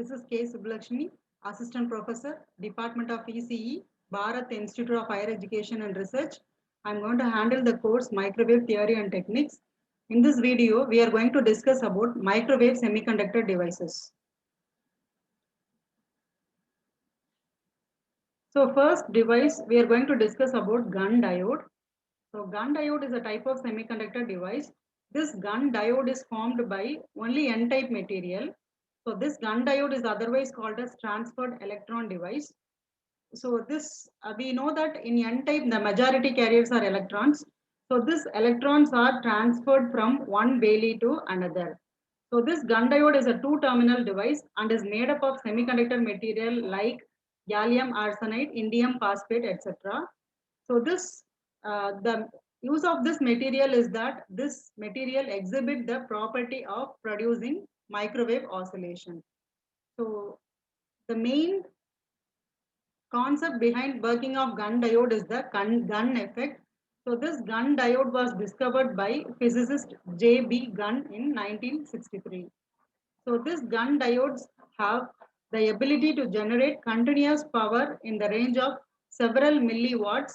This is K. Subbulakshmi, Assistant Professor, Department of ECE, Bharat Institute of Higher Education and Research. I'm going to handle the course Microwave Theory and Techniques. In this video, we are going to discuss about microwave semiconductor devices. So first device, we are going to discuss about GUN diode. So GUN diode is a type of semiconductor device. This GUN diode is formed by only N-type material. So this GUN diode is otherwise called as transferred electron device. So this, we know that in N-type, the majority carriers are electrons. So these electrons are transferred from one Bailey to another. So this GUN diode is a two-terminal device and is made up of semiconductor material like gallium arsenide, indium phosphate, etc. So the use of this material is that this material exhibit the property of producing microwave oscillation. So the main concept behind working of GUN diode is the GUN effect. So this GUN diode was discovered by physicist J.B. Gunn in 1963. So this GUN diodes have the ability to generate continuous power in the range of several milliwatts,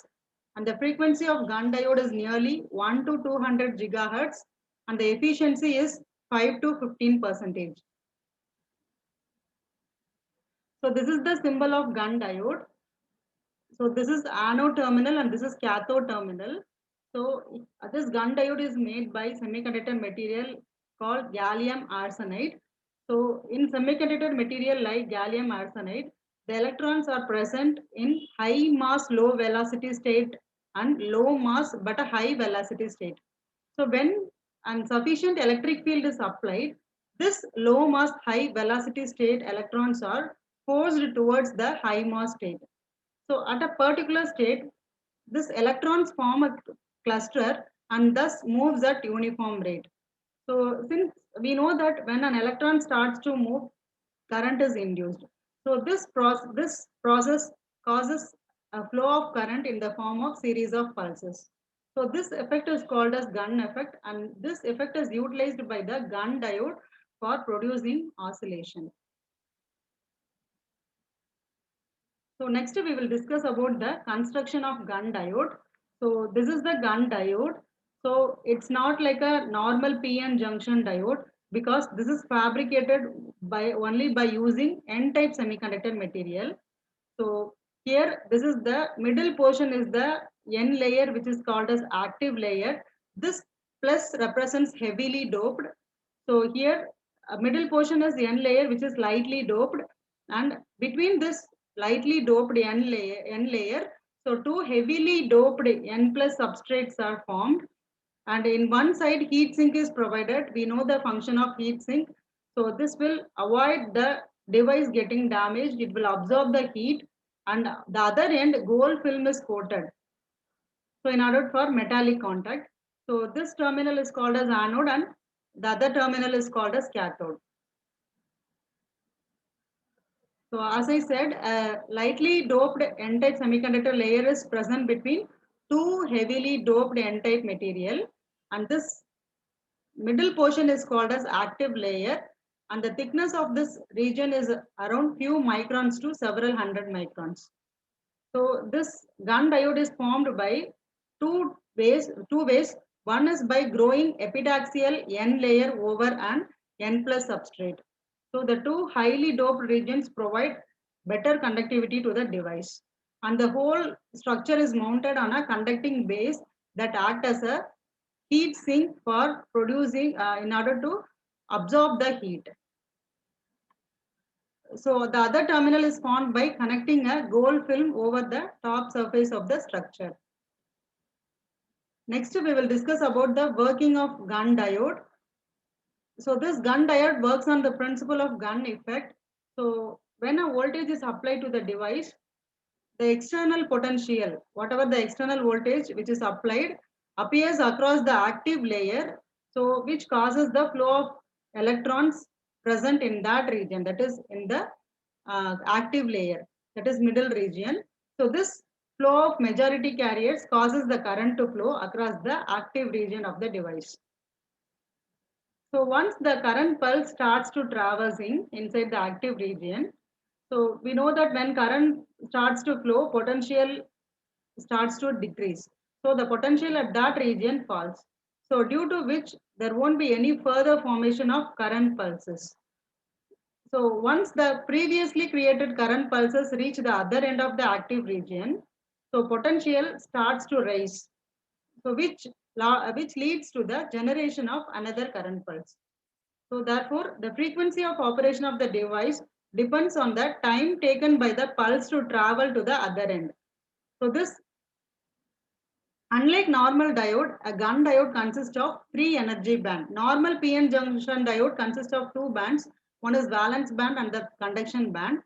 and the frequency of GUN diode is nearly 1 to 200 gigahertz, and the efficiency is 5 to 15%. So this is the symbol of GUN diode. So this is anode terminal and this is cathode terminal. So this GUN diode is made by semiconductor material called gallium arsenide. So in semiconductor material like gallium arsenide, the electrons are present in high mass, low velocity state and low mass but a high velocity state. So when sufficient electric field is applied, this low mass, high velocity state electrons are forced towards the high mass state. So at a particular state, this electrons form a cluster and thus moves at uniform rate. So since we know that when an electron starts to move, current is induced. So this process causes a flow of current in the form of series of pulses. So this effect is called as GUN effect, and this effect is utilized by the GUN diode for producing oscillation. So next we will discuss about the construction of GUN diode. So this is the GUN diode. So it's not like a normal PN junction diode because this is fabricated by only by using N-type semiconductor material. So here this is the middle portion is the N layer which is called as active layer. This plus represents heavily doped. So here middle portion is N layer which is lightly doped, and between this lightly doped N layer, so two heavily doped N plus substrates are formed, and in one side heat sink is provided. We know the function of heat sink. So this will avoid the device getting damaged. It will absorb the heat, and the other end gold film is coated. So in order for metallic contact. So this terminal is called as anode and the other terminal is called as cathode. So as I said, a lightly doped N-type semiconductor layer is present between two heavily doped N-type material, and this middle portion is called as active layer, and the thickness of this region is around few microns to several hundred microns. So this GUN diode is formed by two ways. One is by growing epitaxial N layer over an N plus substrate. So the two highly doped regions provide better conductivity to the device. And the whole structure is mounted on a conducting base that act as a heat sink for producing in order to absorb the heat. So the other terminal is formed by connecting a gold film over the top surface of the structure. Next, we will discuss about the working of GUN diode. So this GUN diode works on the principle of GUN effect. So when a voltage is applied to the device, the external potential, whatever the external voltage which is applied, appears across the active layer, so which causes the flow of electrons present in that region, that is in the active layer, that is middle region. So this flow of majority carriers causes the current to flow across the active region of the device. So once the current pulse starts to traversing inside the active region, so we know that when current starts to flow, potential starts to decrease. So the potential at that region falls. So due to which there won't be any further formation of current pulses. So once the previously created current pulses reach the other end of the active region, so potential starts to rise. So which leads to the generation of another current pulse. So therefore, the frequency of operation of the device depends on the time taken by the pulse to travel to the other end. So this, unlike normal diode, a GUN diode consists of three energy bands. Normal PN junction diode consists of two bands. One is valence band and the conduction band.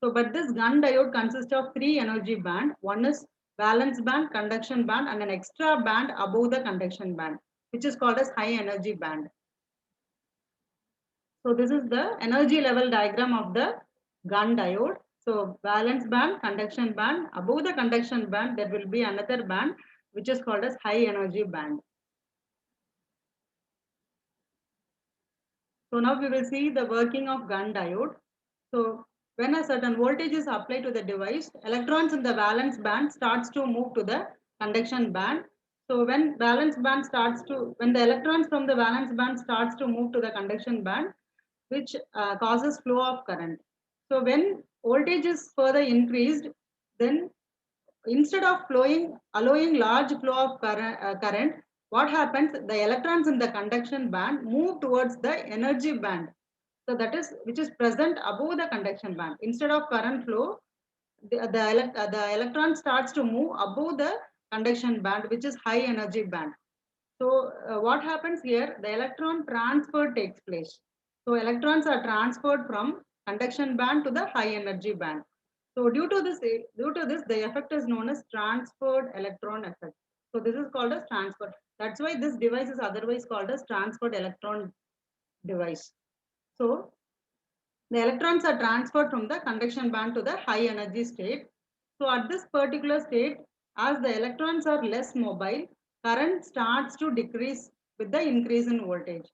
So, but this GUN diode consists of three energy band. One is valence band, conduction band, and an extra band above the conduction band, which is called as high energy band. So this is the energy level diagram of the GUN diode. So valence band, conduction band. Above the conduction band, there will be another band which is called as high energy band. So now we will see the working of GUN diode. So when a certain voltage is applied to the device, electrons in the valence band starts to move to the conduction band. So when the electrons from the valence band starts to move to the conduction band, which causes flow of current. So when voltage is further increased, then instead of allowing large flow of current, what happens? The electrons in the conduction band move towards the energy band. So that is which is present above the conduction band. Instead of current flow, the electron starts to move above the conduction band, which is high energy band. So what happens here? The electron transfer takes place. So electrons are transferred from conduction band to the high energy band. So due to this, the effect is known as transferred electron effect. So this is called as transfer. That's why this device is otherwise called as transferred electron device. So the electrons are transferred from the conduction band to the high energy state. So at this particular state, as the electrons are less mobile, current starts to decrease with the increase in voltage.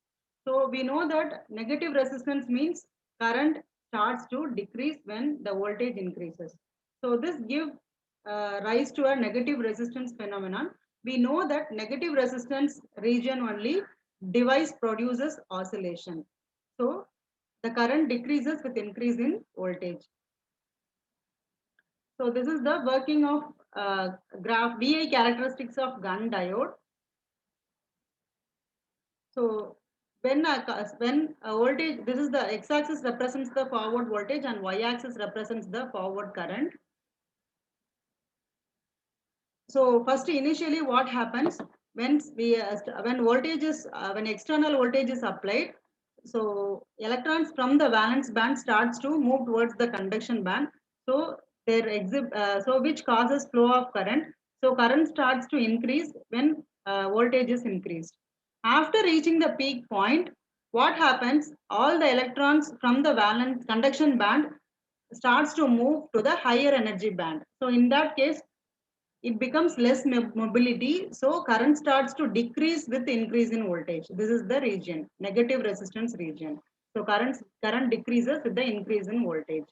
So we know that negative resistance means current starts to decrease when the voltage increases. So this gives rise to a negative resistance phenomenon. We know that negative resistance region only device produces oscillation. So the current decreases with increase in voltage. So this is the working of graph VI characteristics of GUN diode. So when a voltage, this is the x-axis represents the forward voltage and y-axis represents the forward current. So first, initially, what happens when when external voltage is applied? So electrons from the valence band starts to move towards the conduction band. So which causes flow of current. So current starts to increase when voltage is increased. After reaching the peak point, what happens? All the electrons from the valence conduction band starts to move to the higher energy band. So in that case, it becomes less mobility. So current starts to decrease with increase in voltage. This is the region, negative resistance region. So current decreases with the increase in voltage.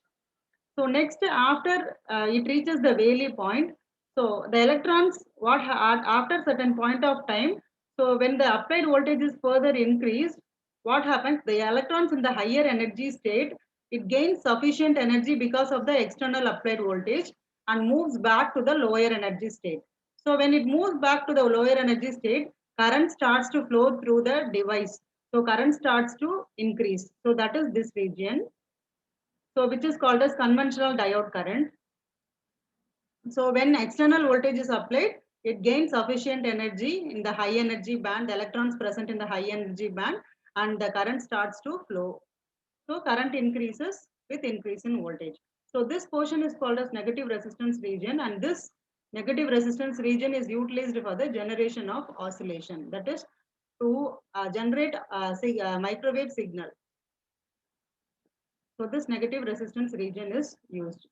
So next, after it reaches the Rayleigh point, so the electrons, after certain point of time, so when the applied voltage is further increased, what happens? The electrons in the higher energy state, it gains sufficient energy because of the external applied voltage and moves back to the lower energy state. So when it moves back to the lower energy state, current starts to flow through the device. So current starts to increase. So that is this region. So which is called as conventional diode current. So when external voltage is applied, it gains sufficient energy in the high energy band, the electrons present in the high energy band, and the current starts to flow. So current increases with increase in voltage. So this portion is called as negative resistance region, and this negative resistance region is utilized for the generation of oscillation. That is to generate microwave signal. So this negative resistance region is used.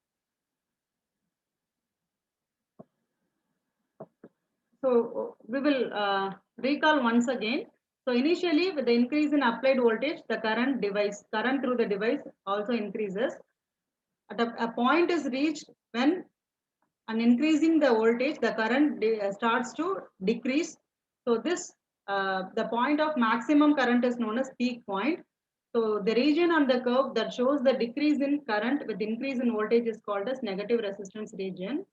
So we will recall once again. So initially with the increase in applied voltage, the current through the device also increases. At a point is reached when on increasing the voltage, the current starts to decrease. So this, the point of maximum current is known as peak point. So the region on the curve that shows the decrease in current with increase in voltage is called as negative resistance region.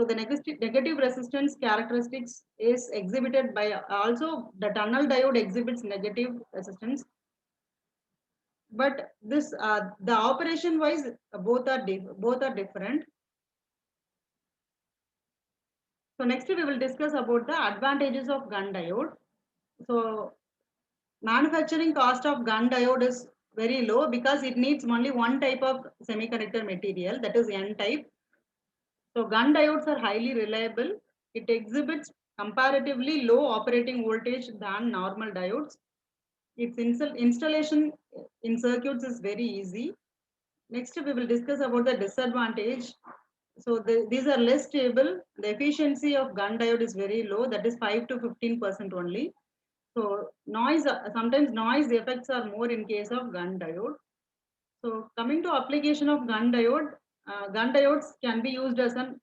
So the negative resistance characteristics is exhibited by also the tunnel diode exhibits negative resistance. But this the operation wise both are different. So next we will discuss about the advantages of GaN diode. So manufacturing cost of GaN diode is very low because it needs only one type of semiconductor material, that is N type. So GaN diodes are highly reliable. It exhibits comparatively low operating voltage than normal diodes. Its installation in circuits is very easy. Next we will discuss about the disadvantage. So these are less stable. The efficiency of GaN diode is very low, that is 5 to 15% only. So noise, sometimes noise effects are more in case of GaN diode. So coming to application of GaN diode, GaN diodes can be used as an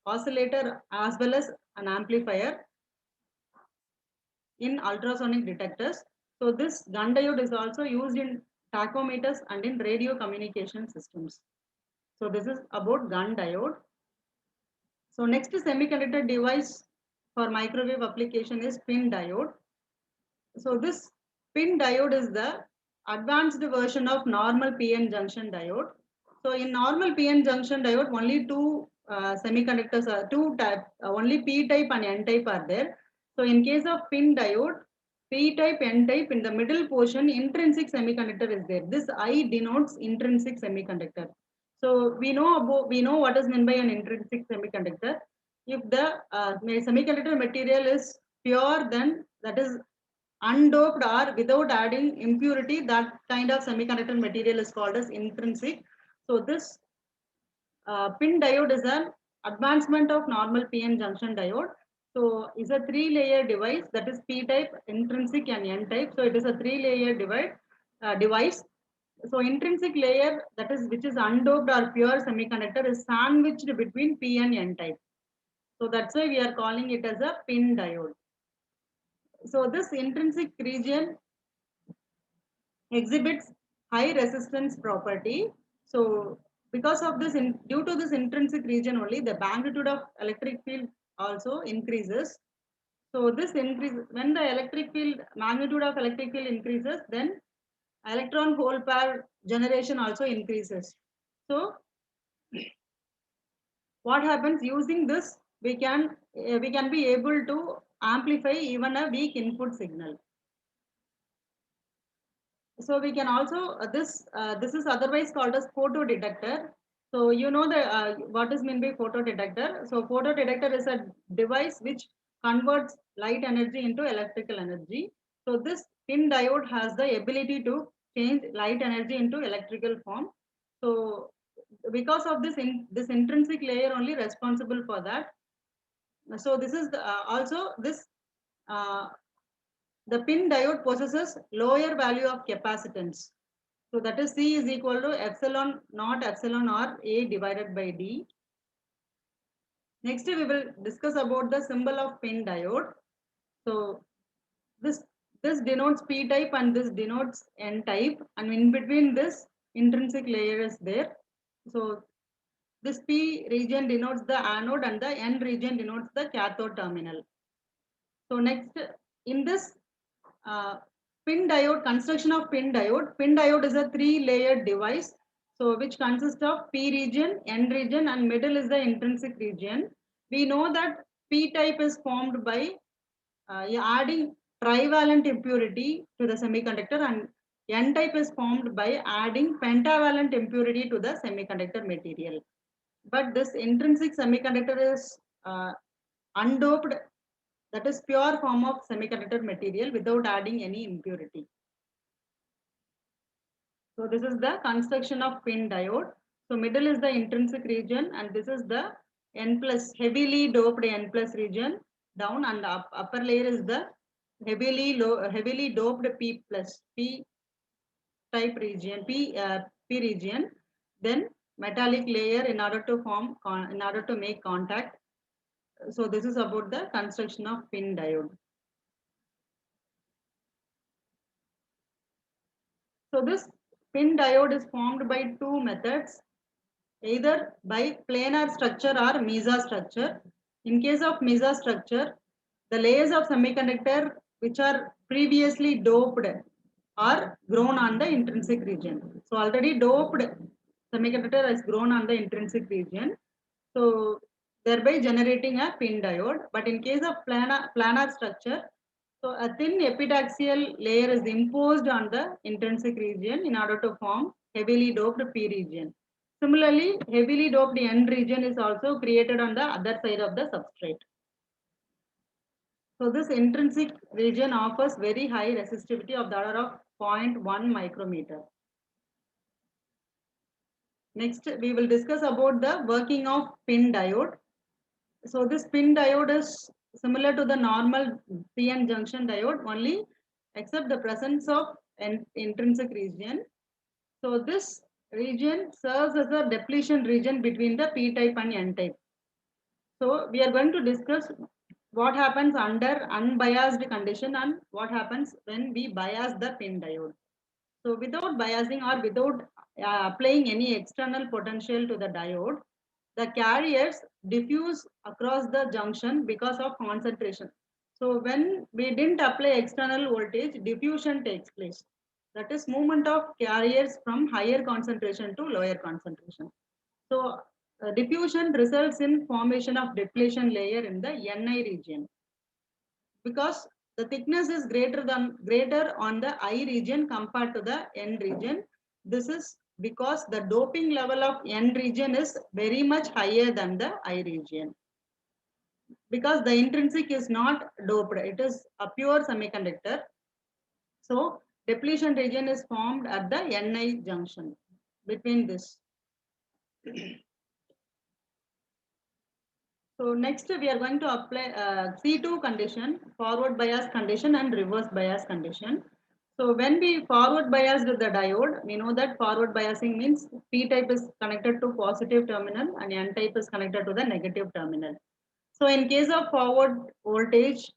oscillator as well as an amplifier in ultrasonic detectors. So this GaN diode is also used in tachometers and in radio communication systems. So this is about GaN diode. So next semiconductor device for microwave application is PIN diode. So this PIN diode is the advanced version of normal PN junction diode. So in normal PN junction diode, only two semiconductors are two type, only P type and N type are there. So in case of PIN diode, P type, N type, in the middle portion, intrinsic semiconductor is there. This I denotes intrinsic semiconductor. So we know what is meant by an intrinsic semiconductor. If the semiconductor material is pure, then that is undoped or without adding impurity, that kind of semiconductor material is called as intrinsic. So this PIN diode is an advancement of normal PN junction diode. So it's a 3-layer device, that is P type, intrinsic and N type. So it is a 3-layer device. So intrinsic layer, that is which is undoped or pure semiconductor, is sandwiched between P and N type. So that's why we are calling it as a PIN diode. So this intrinsic region exhibits high resistance property. So because of this, due to this intrinsic region only, the magnitude of electric field also increases. So this increase, when the magnitude of electric field increases, then electron hole pair generation also increases. So what happens using this, we can be able to amplify even a weak input signal. So we can also this is otherwise called as photodetector. So you know the what is meant by photodetector. So photodetector is a device which converts light energy into electrical energy. So this PIN diode has the ability to change light energy into electrical form. So because of this intrinsic layer only responsible for that. So this is also this the PIN diode possesses lower value of capacitance. So that is C is equal to epsilon naught epsilon or A divided by D. Next we will discuss about the symbol of PIN diode. So this denotes P type and this denotes N type, and in between this intrinsic layer is there. So this P region denotes the anode and the N region denotes the cathode terminal. So next in this PIN diode, construction of PIN diode is a 3-layered device, so which consists of P region, N region, and middle is the intrinsic region. We know that P type is formed by adding trivalent impurity to the semiconductor, and N type is formed by adding pentavalent impurity to the semiconductor material. But this intrinsic semiconductor is undoped, that is pure form of semiconductor material without adding any impurity. So this is the construction of PIN diode. So middle is the intrinsic region, and this is the N plus heavily doped N plus region down, and the upper layer is the heavily doped P plus P type region, P region, then metallic layer in order to in order to make contact. So this is about the construction of PIN diode. So this PIN diode is formed by two methods, either by planar structure or mesostructure. In case of mesostructure, the layers of semiconductor which are previously doped are grown on the intrinsic region. So already doped semiconductor has grown on the intrinsic region. So thereby generating a PIN diode. But in case of planar structure, so a thin epitaxial layer is imposed on the intrinsic region in order to form heavily doped P region. Similarly, heavily doped N region is also created on the other side of the substrate. So this intrinsic region offers very high resistivity of the order of 0.1 micrometer. Next, we will discuss about the working of PIN diode. So this PIN diode is similar to the normal PN junction diode only, except the presence of an intrinsic region. So this region serves as a depletion region between the P type and N type. So we are going to discuss what happens under unbiased condition and what happens when we bias the PIN diode. So without biasing or without applying any external potential to the diode, the carriers diffuse across the junction because of concentration. So when we didn't apply external voltage, diffusion takes place. That is movement of carriers from higher concentration to lower concentration. So diffusion results in formation of depletion layer in the Ni region. Because the thickness is greater on the I region compared to the N region. This is because the doping level of N region is very much higher than the I region. Because the intrinsic is not doped, it is a pure semiconductor. So depletion region is formed at the Ni junction between this. So next we are going to apply C2 condition, forward bias condition and reverse bias condition. So when we forward biased the diode, we know that forward biasing means P type is connected to positive terminal and N type is connected to the negative terminal. So in case of forward voltage,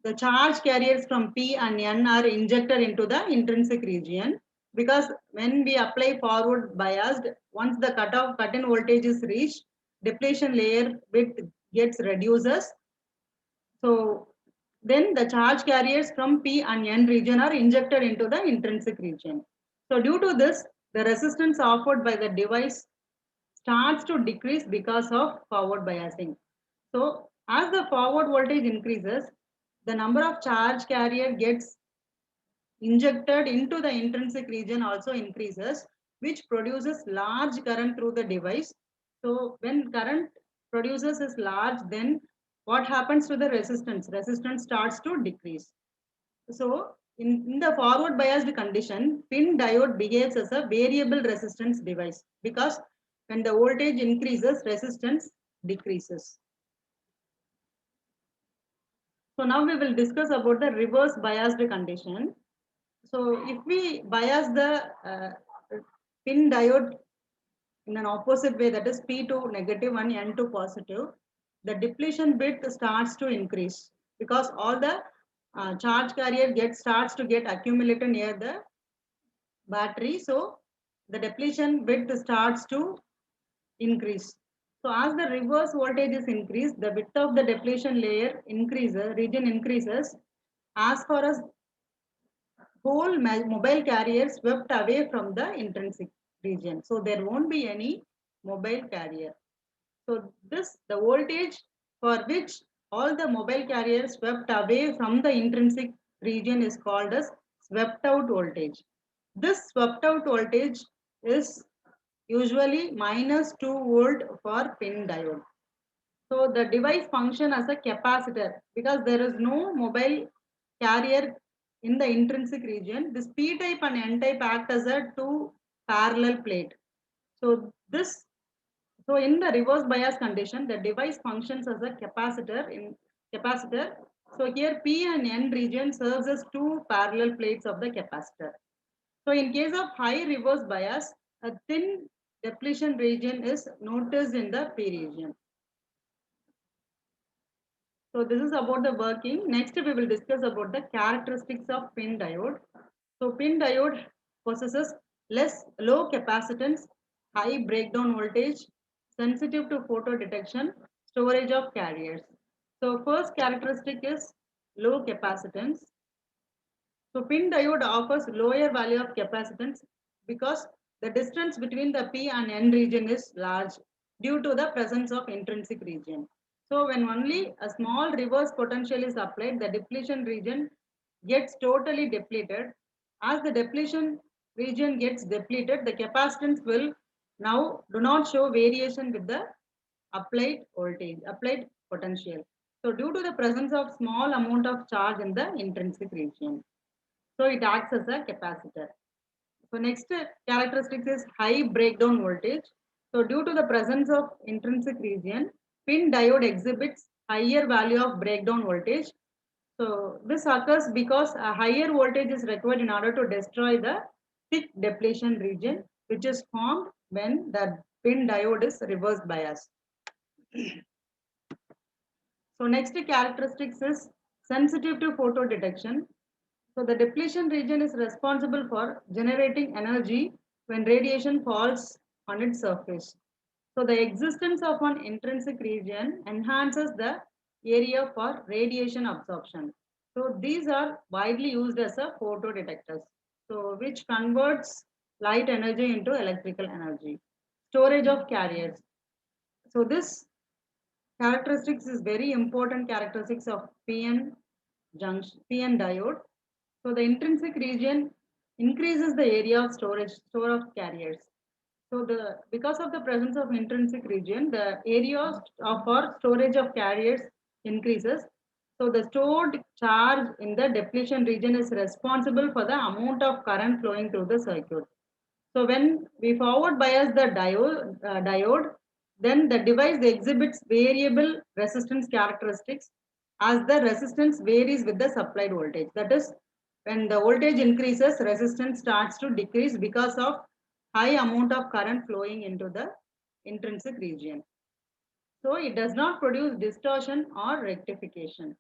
the charge carriers from P and N are injected into the intrinsic region, because when we apply forward biased, once the cut-in voltage is reached, depletion layer width gets reduces. So then the charge carriers from P and N region are injected into the intrinsic region. So due to this, the resistance offered by the device starts to decrease because of forward biasing. So as the forward voltage increases, the number of charge carrier gets injected into the intrinsic region also increases, which produces large current through the device. So when current produces is large, then what happens to the resistance? Resistance starts to decrease. So in the forward biased condition, PIN diode behaves as a variable resistance device, because when the voltage increases, resistance decreases. So now we will discuss about the reverse biased condition. So if we bias the PIN diode in an opposite way, that is P to negative and N to positive, the depletion bit starts to increase, because all the charge carrier starts to get accumulated near the battery. So the depletion bit starts to increase. So as the reverse voltage is increased, the width of the depletion layer region increases, as far as whole mobile carrier swept away from the intrinsic region. So there won't be any mobile carrier. So the voltage for which all the mobile carriers swept away from the intrinsic region is called as swept out voltage. This swept out voltage is usually -2 volt for PIN diode. So the device function as a capacitor, because there is no mobile carrier in the intrinsic region. This P type and N type act as a two parallel plate. So in the reverse bias condition, the device functions as a capacitor. So here P and N region serves as two parallel plates of the capacitor. So in case of high reverse bias, a thin depletion region is noticed in the P region. So this is about the working. Next we will discuss about the characteristics of PIN diode. So PIN diode possesses low capacitance, high breakdown voltage, sensitive to photo detection, storage of carriers. So first characteristic is low capacitance. So PIN diode offers lower value of capacitance because the distance between the P and N region is large due to the presence of intrinsic region. So when only a small reverse potential is applied, the depletion region gets totally depleted. As the depletion region gets depleted, the capacitance will now do not show variation with the applied voltage, applied potential. So due to the presence of small amount of charge in the intrinsic region. So it acts as a capacitor. So next characteristic is high breakdown voltage. So due to the presence of intrinsic region, PIN diode exhibits higher value of breakdown voltage. So this occurs because a higher voltage is required in order to destroy the thick depletion region, which is formed when the PIN diode is reverse biased. So next characteristics is sensitive to photo detection. So the depletion region is responsible for generating energy when radiation falls on its surface. So the existence of an intrinsic region enhances the area for radiation absorption. So these are widely used as a photodetectors. So which converts light energy into electrical energy. Storage of carriers. So this characteristics is very important characteristics of PN junction, PN diode. So the intrinsic region increases the area of store of carriers. So because of the presence of intrinsic region, the area of or storage of carriers increases. So the stored charge in the depletion region is responsible for the amount of current flowing through the circuit. So when we forward bias the diode, then the device exhibits variable resistance characteristics as the resistance varies with the supplied voltage. That is, when the voltage increases, resistance starts to decrease because of high amount of current flowing into the intrinsic region. So it does not produce distortion or rectification.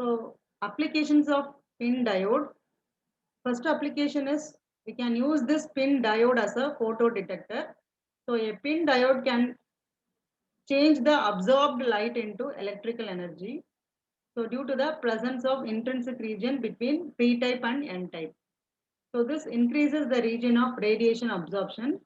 So applications of PIN diode. First application is we can use this PIN diode as a photo detector. So a PIN diode can change the absorbed light into electrical energy. So due to the presence of intrinsic region between P type and N type. So this increases the region of radiation absorption.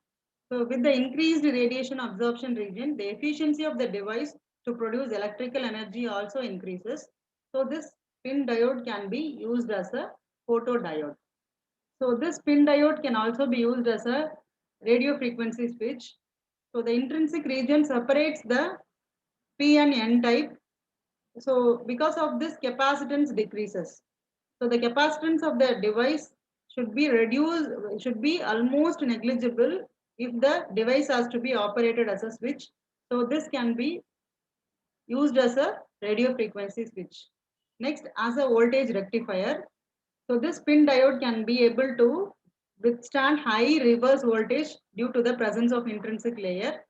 So with the increased radiation absorption region, the efficiency of the device to produce electrical energy also increases. So this PIN diode can be used as a photodiode. So this PIN diode can also be used as a radio frequency switch. So the intrinsic region separates the P and N type. So because of this, capacitance decreases. So the capacitance of the device should be reduced, should be almost negligible if the device has to be operated as a switch. So this can be used as a radio frequency switch. Next, as a voltage rectifier. So this PIN diode can be able to withstand high reverse voltage due to the presence of intrinsic layer.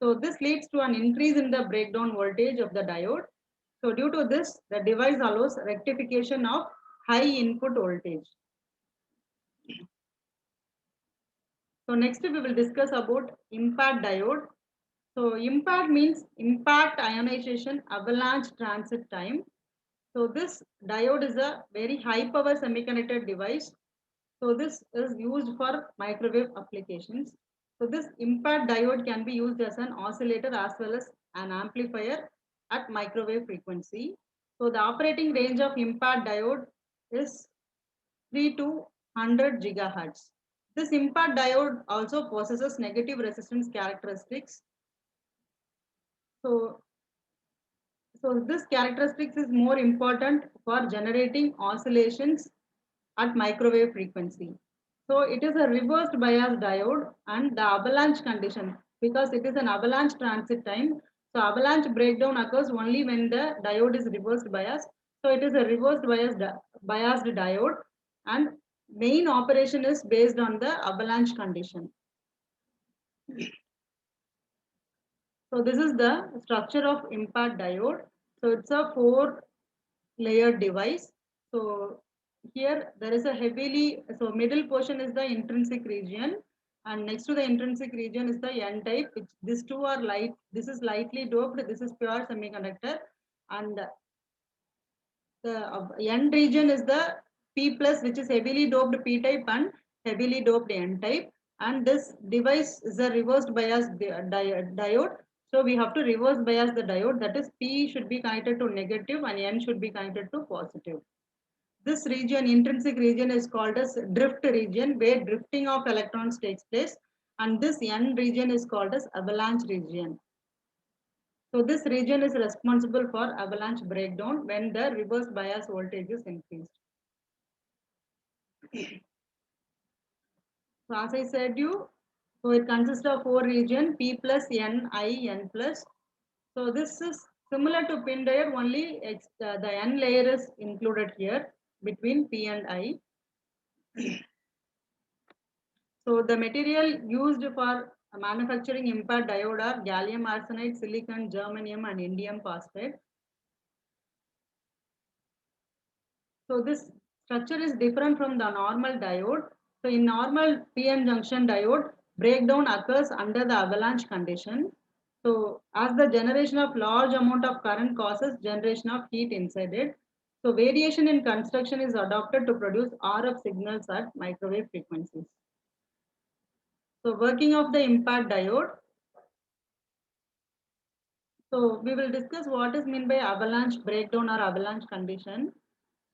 So this leads to an increase in the breakdown voltage of the diode. So due to this, the device allows rectification of high input voltage. So next we will discuss about impact diode. So impact means impact ionization avalanche transit time. So this diode is a very high power semiconductor device. So this is used for microwave applications. So this impact diode can be used as an oscillator as well as an amplifier at microwave frequency. So the operating range of impact diode is 3 to 100 gigahertz. This impact diode also possesses negative resistance characteristics. So, so this characteristics is more important for generating oscillations at microwave frequency. So it is a reversed bias diode and the avalanche condition because it is an avalanche transit time. So avalanche breakdown occurs only when the diode is reversed biased. So it is a reversed biased diode, and main operation is based on the avalanche condition. So this is the structure of impact diode. So it's a 4-layered device. So here there is a so middle portion is the intrinsic region, and next to the intrinsic region is the N type, which these two are light. This is lightly doped, this is pure semiconductor, and the N region is the P plus, which is heavily doped P type and heavily doped N type. And this device is a reversed bias diode. So we have to reverse bias the diode. That is, P should be connected to negative and N should be connected to positive. This region, intrinsic region, is called as drift region, where drifting of electrons takes place. And this N region is called as avalanche region. So this region is responsible for avalanche breakdown when the reverse bias voltage is increased. So as I said so it consists of 4 regions, P plus, N, I, N plus. So this is similar to pin diode, only the N layer is included here between P and I. So the material used for manufacturing impact diode are gallium arsenide, silicon, germanium, and indium phosphide. So this structure is different from the normal diode. So in normal PN junction diode, breakdown occurs under the avalanche condition. So as the generation of large amount of current causes generation of heat inside it. So variation in construction is adopted to produce RF signals at microwave frequencies. So working of the impact diode. So we will discuss what is meant by avalanche breakdown or avalanche condition.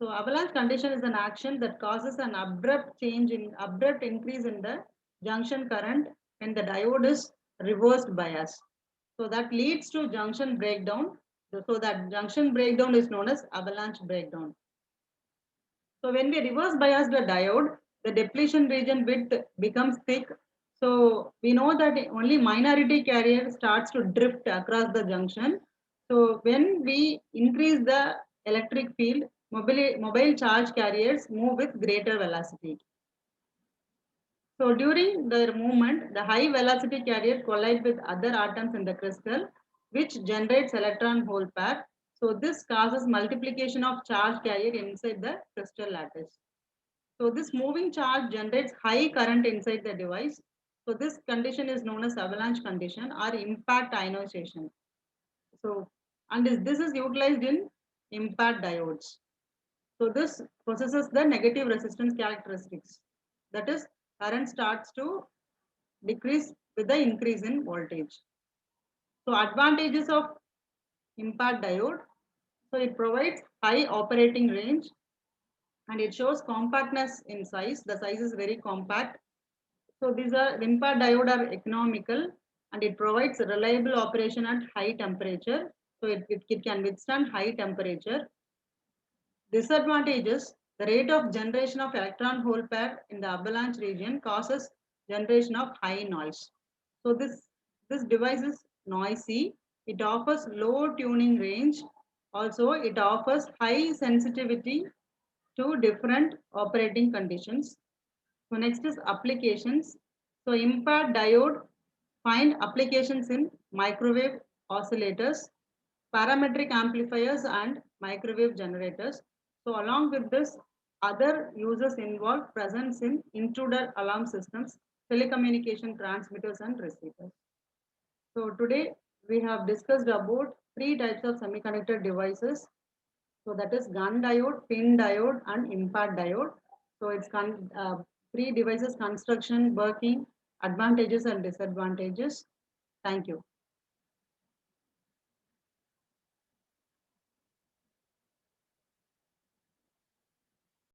So avalanche condition is an action that causes an abrupt increase in the junction current when the diode is reversed bias. So that leads to junction breakdown. So that junction breakdown is known as avalanche breakdown. So when we reverse bias the diode, the depletion region width becomes thick. So we know that only minority carrier starts to drift across the junction. So when we increase the electric field, mobile charge carriers move with greater velocity. So during their movement, the high velocity carrier collide with other atoms in the crystal, which generates electron hole pair. So this causes multiplication of charge carrier inside the crystal lattice. So this moving charge generates high current inside the device. So this condition is known as avalanche condition or impact ionization. So, and this is utilized in impact diodes. So this possesses the negative resistance characteristics. That is, current starts to decrease with the increase in voltage. So advantages of impact diode. So it provides high operating range and it shows compactness in size. The size is very compact. So these are impact diode are economical and it provides reliable operation at high temperature. So it can withstand high temperature. Disadvantages, the rate of generation of electron hole pair in the avalanche region causes generation of high noise. So this device is noisy. It offers low tuning range. Also, it offers high sensitivity to different operating conditions. So next is applications. So impact diode find applications in microwave oscillators, parametric amplifiers, and microwave generators. So along with this, other uses involve presence in intruder alarm systems, telecommunication transmitters, and receivers. So today we have discussed about 3 types of semiconductor devices. So that is gun diode, pin diode, and impact diode. So it's 3 devices construction, working, advantages and disadvantages. Thank you.